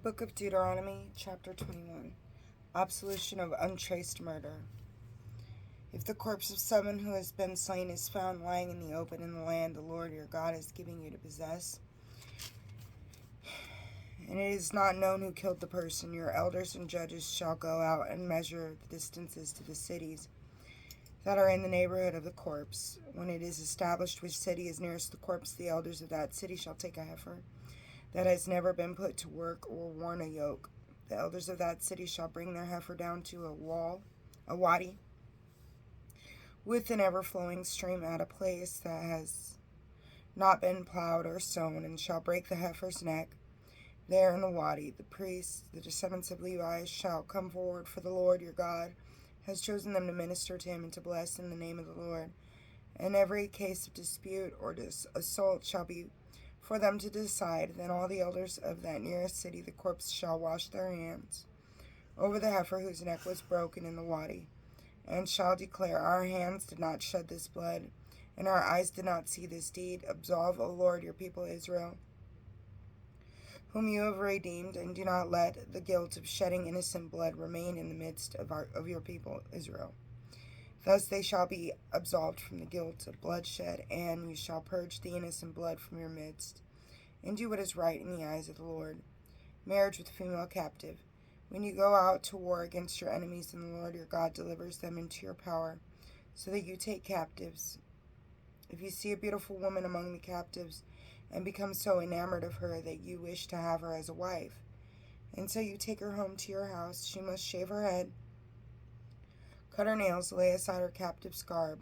Book of Deuteronomy, chapter 21. Absolution of untraced murder. If the corpse of someone who has been slain is found lying in the open in the land the Lord your God is giving you to possess, and it is not known who killed the person, your elders and judges shall go out and measure the distances to the cities that are in the neighborhood of the corpse. When it is established which city is nearest the corpse, the elders of that city shall take a heifer that has never been put to work or worn a yoke. The elders of that city shall bring their heifer down to a wadi, with an ever-flowing stream at a place that has not been plowed or sown, and shall break the heifer's neck there in the wadi. The priests, the descendants of Levi, shall come forward, for the Lord your God has chosen them to minister to him and to bless in the name of the Lord. And every case of dispute or assault shall be for them to decide. Then all the elders of that nearest city, the corpse, shall wash their hands over the heifer whose neck was broken in the wadi, and shall declare, our hands did not shed this blood, and our eyes did not see this deed. Absolve, O Lord, your people Israel, whom you have redeemed, and do not let the guilt of shedding innocent blood remain in the midst of your people Israel. Thus they shall be absolved from the guilt of bloodshed, and you shall purge the innocent blood from your midst, and do what is right in the eyes of the Lord. Marriage with a female captive. When you go out to war against your enemies, and the Lord your God delivers them into your power, so that you take captives. If you see a beautiful woman among the captives, and become so enamored of her that you wish to have her as a wife, and so you take her home to your house, she must shave her head, cut her nails, lay aside her captive's garb,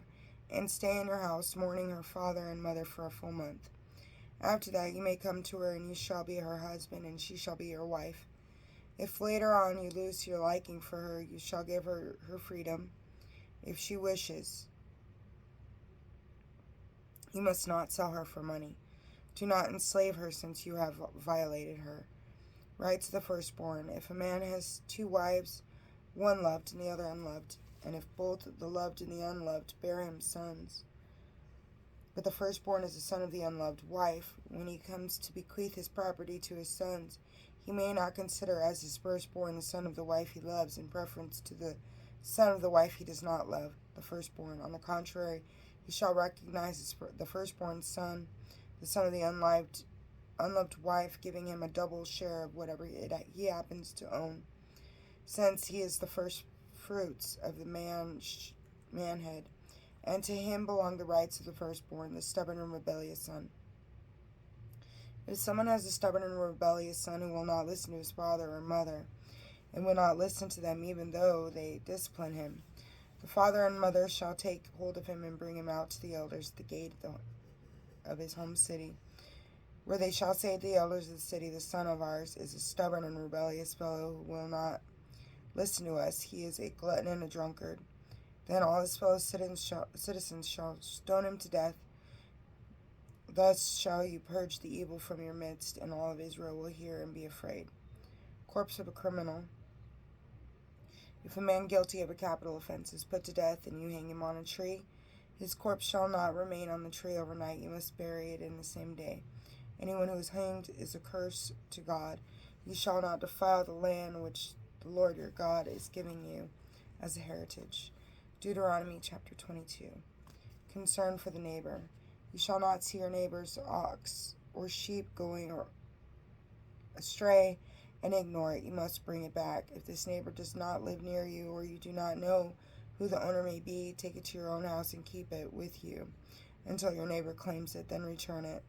and stay in your house, mourning her father and mother for a full month. After that you may come to her, and you shall be her husband, and she shall be your wife. If later on you lose your liking for her, you shall give her her freedom. If she wishes, you must not sell her for money. Do not enslave her, since you have violated her. Rights of the firstborn. If a man has two wives, one loved and the other unloved, and if both the loved and the unloved bear him sons, but the firstborn is the son of the unloved wife, when he comes to bequeath his property to his sons, he may not consider as his firstborn the son of the wife he loves, in preference to the son of the wife he does not love, the firstborn. On the contrary, he shall recognize the firstborn son, the son of the unloved wife, giving him a double share of whatever he happens to own, since he is the first fruits of the manhood, and to him belong the rights of the firstborn, the stubborn and rebellious son. If someone has a stubborn and rebellious son who will not listen to his father or mother, and will not listen to them even though they discipline him, the father and mother shall take hold of him and bring him out to the elders at the gate of his home city, where they shall say to the elders of the city, the son of ours is a stubborn and rebellious fellow who will not listen to us. He is a glutton and a drunkard. Then all his fellow citizens shall stone him to death. Thus shall you purge the evil from your midst, and all of Israel will hear and be afraid. Corpse of a criminal. If a man guilty of a capital offense is put to death, and you hang him on a tree, his corpse shall not remain on the tree overnight. You must bury it in the same day. Anyone who is hanged is a curse to God. You shall not defile the land which the Lord your God is giving you as a heritage. Deuteronomy chapter 22. Concern for the neighbor. You shall not see your neighbor's ox or sheep going astray and ignore it. You must bring it back. If this neighbor does not live near you, or you do not know who the owner may be, take it to your own house and keep it with you until your neighbor claims it, then return it.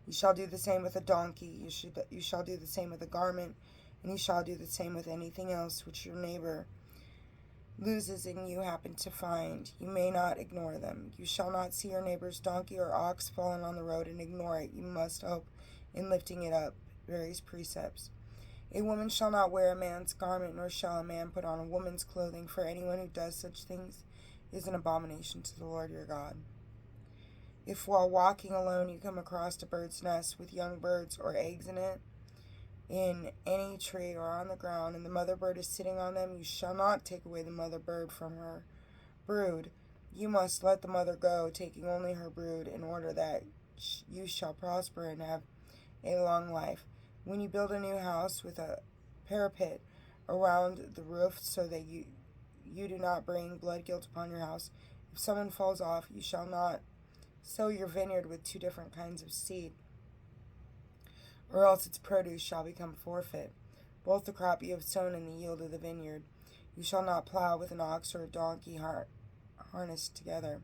You shall do the same with a donkey. You shall do the same with a garment, and you shall do the same with anything else which your neighbor loses and you happen to find. You may not ignore them. You shall not see your neighbor's donkey or ox fallen on the road and ignore it. You must help in lifting it up. Various precepts. A woman shall not wear a man's garment, nor shall a man put on a woman's clothing, for anyone who does such things is an abomination to the Lord your God. If while walking alone you come across a bird's nest with young birds or eggs in any tree or on the ground, and the mother bird is sitting on them, you shall not take away the mother bird from her brood. You must let the mother go, taking only her brood, in order that you shall prosper and have a long life. When you build a new house with a parapet around the roof so that you do not bring blood guilt upon your house, if someone falls off, you shall not sow your vineyard with two different kinds of seed, or else its produce shall become forfeit, both the crop you have sown and the yield of the vineyard. You shall not plow with an ox or a donkey harnessed together.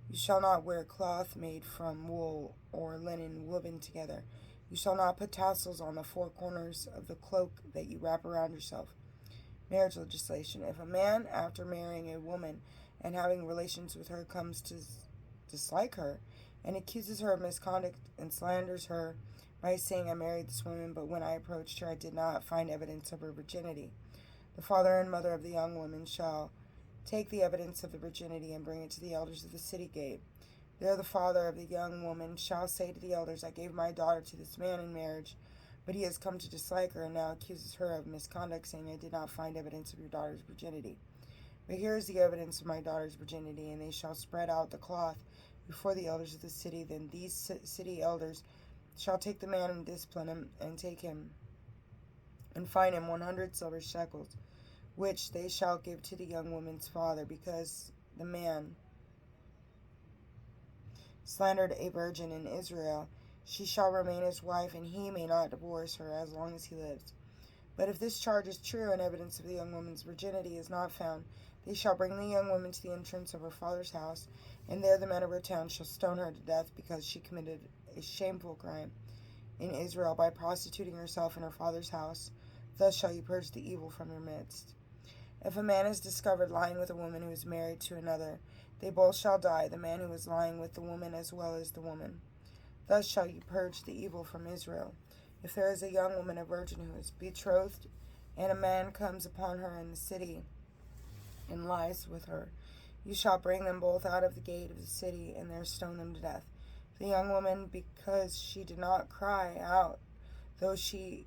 You shall not wear cloth made from wool or linen woven together. You shall not put tassels on the four corners of the cloak that you wrap around yourself. Marriage legislation. If a man, after marrying a woman and having relations with her, comes to dislike her and accuses her of misconduct and slanders her by saying, I married this woman, but when I approached her I did not find evidence of her virginity, the father and mother of the young woman shall take the evidence of the virginity and bring it to the elders of the city gate. There the father of the young woman shall say to the elders, I gave my daughter to this man in marriage, but he has come to dislike her and now accuses her of misconduct, saying, I did not find evidence of your daughter's virginity. But here is the evidence of my daughter's virginity. And they shall spread out the cloth before the elders of the city. Then these city elders shall take the man and discipline him, and take him and fine him 100 silver shekels, which they shall give to the young woman's father, because the man slandered a virgin in Israel. She shall remain his wife, and he may not divorce her as long as he lives. But if this charge is true, and evidence of the young woman's virginity is not found, they shall bring the young woman to the entrance of her father's house, and there the men of her town shall stone her to death, because she committed a shameful crime in Israel by prostituting herself in her father's house. Thus shall you purge the evil from your midst. If a man is discovered lying with a woman who is married to another, they both shall die, the man who is lying with the woman as well as the woman. Thus shall you purge the evil from Israel. If there is a young woman, a virgin, who is betrothed, and a man comes upon her in the city and lies with her, you shall bring them both out of the gate of the city, and there stone them to death. The young woman, because she did not cry out, though she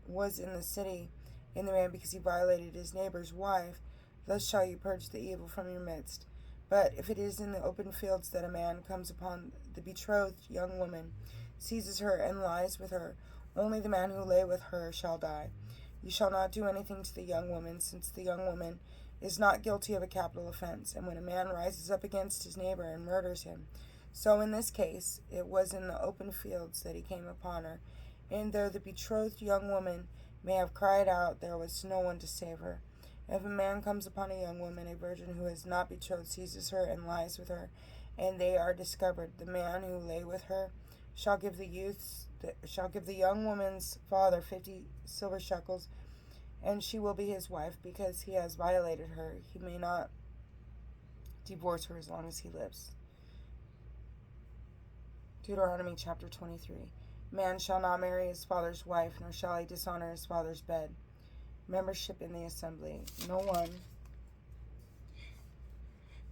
was in the city, and the man, because he violated his neighbor's wife, thus shall you purge the evil from your midst. But if it is in the open fields that a man comes upon the betrothed young woman, seizes her, and lies with her, only the man who lay with her shall die. You shall not do anything to the young woman, since the young woman is not guilty of a capital offense. And when a man rises up against his neighbor and murders him, so in this case it was in the open fields that he came upon her, and though the betrothed young woman may have cried out, there was no one to save her. If a man comes upon a young woman, a virgin who is not betrothed, seizes her, and lies with her, and they are discovered, the man who lay with her shall give the young woman's father 50 silver shekels, and she will be his wife, because he has violated her. He may not divorce her as long as he lives. Deuteronomy chapter 23. Man shall not marry his father's wife, nor shall he dishonor his father's bed. Membership in the assembly. No one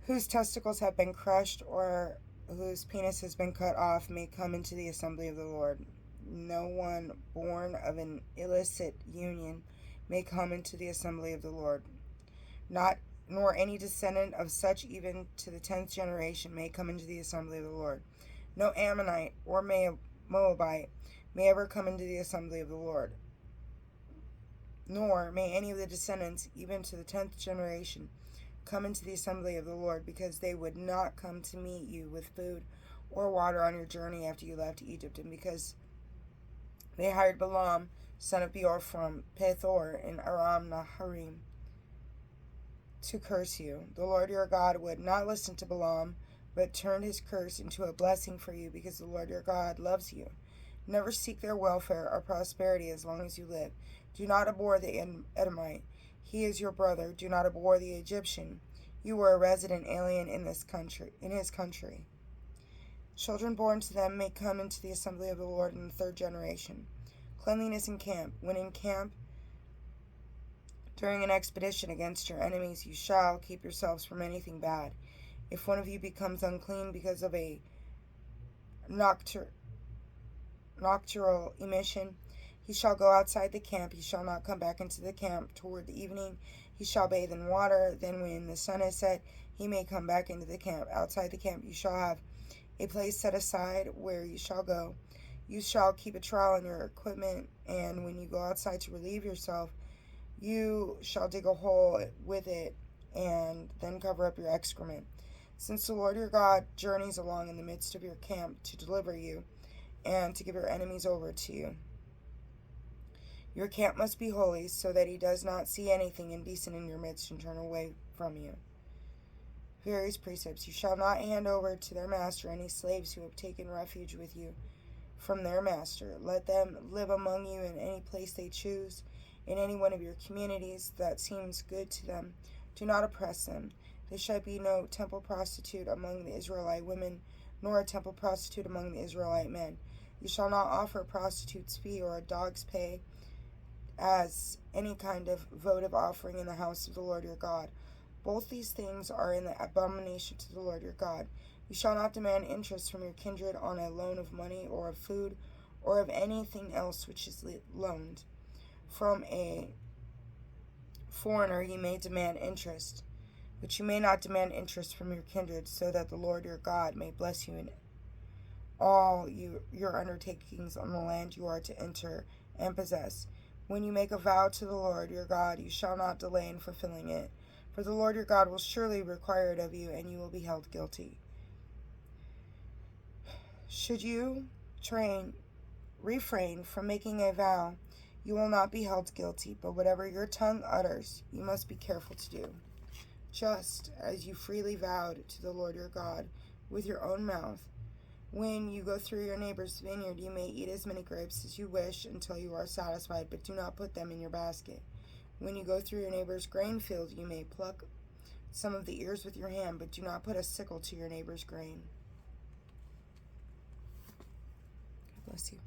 whose testicles have been crushed or whose penis has been cut off may come into the assembly of the Lord. No one born of an illicit union may come into the assembly of the Lord. Nor any descendant of such even to the 10th generation may come into the assembly of the Lord. No Ammonite or Moabite may ever come into the assembly of the Lord. Nor may any of the descendants, even to the 10th generation, come into the assembly of the Lord, because they would not come to meet you with food or water on your journey after you left Egypt, and because they hired Balaam, son of Beor, from Pethor in Aram Naharaim, to curse you. The Lord your God would not listen to Balaam, but turned his curse into a blessing for you, because the Lord your God loves you. Never seek their welfare or prosperity as long as you live. Do not abhor the Edomite. He is your brother. Do not abhor the Egyptian. You were a resident alien in his country. Children born to them may come into the assembly of the Lord in the 3rd generation. Cleanliness in camp. When in camp during an expedition against your enemies, you shall keep yourselves from anything bad. If one of you becomes unclean because of a nocturnal emission, he shall go outside the camp. He shall not come back into the camp toward the evening. He shall bathe in water. Then when the sun is set, he may come back into the camp. Outside the camp you shall have a place set aside where you shall go. You shall keep a trial on your equipment, and when you go outside to relieve yourself, you shall dig a hole with it and then cover up your excrement. Since the Lord your God journeys along in the midst of your camp to deliver you and to give your enemies over to you, your camp must be holy, so that he does not see anything indecent in your midst and turn away from you. Various precepts. You shall not hand over to their master any slaves who have taken refuge with you from their master. Let them live among you in any place they choose, in any one of your communities that seems good to them. Do not oppress them. There shall be no temple prostitute among the Israelite women, nor a temple prostitute among the Israelite men. You shall not offer a prostitute's fee or a dog's pay as any kind of votive offering in the house of the Lord your God. Both these things are an abomination to the Lord your God. You shall not demand interest from your kindred on a loan of money or of food or of anything else which is loaned. From a foreigner you may demand interest, but you may not demand interest from your kindred, so that the Lord your God may bless you in all your undertakings on the land you are to enter and possess. When you make a vow to the Lord your God, you shall not delay in fulfilling it, for the Lord your God will surely require it of you, and you will be held guilty. Should you refrain from making a vow, you will not be held guilty, but whatever your tongue utters, you must be careful to do, just as you freely vowed to the Lord your God with your own mouth. When you go through your neighbor's vineyard, you may eat as many grapes as you wish until you are satisfied, but do not put them in your basket. When you go through your neighbor's grain field, you may pluck some of the ears with your hand, but do not put a sickle to your neighbor's grain. God bless you.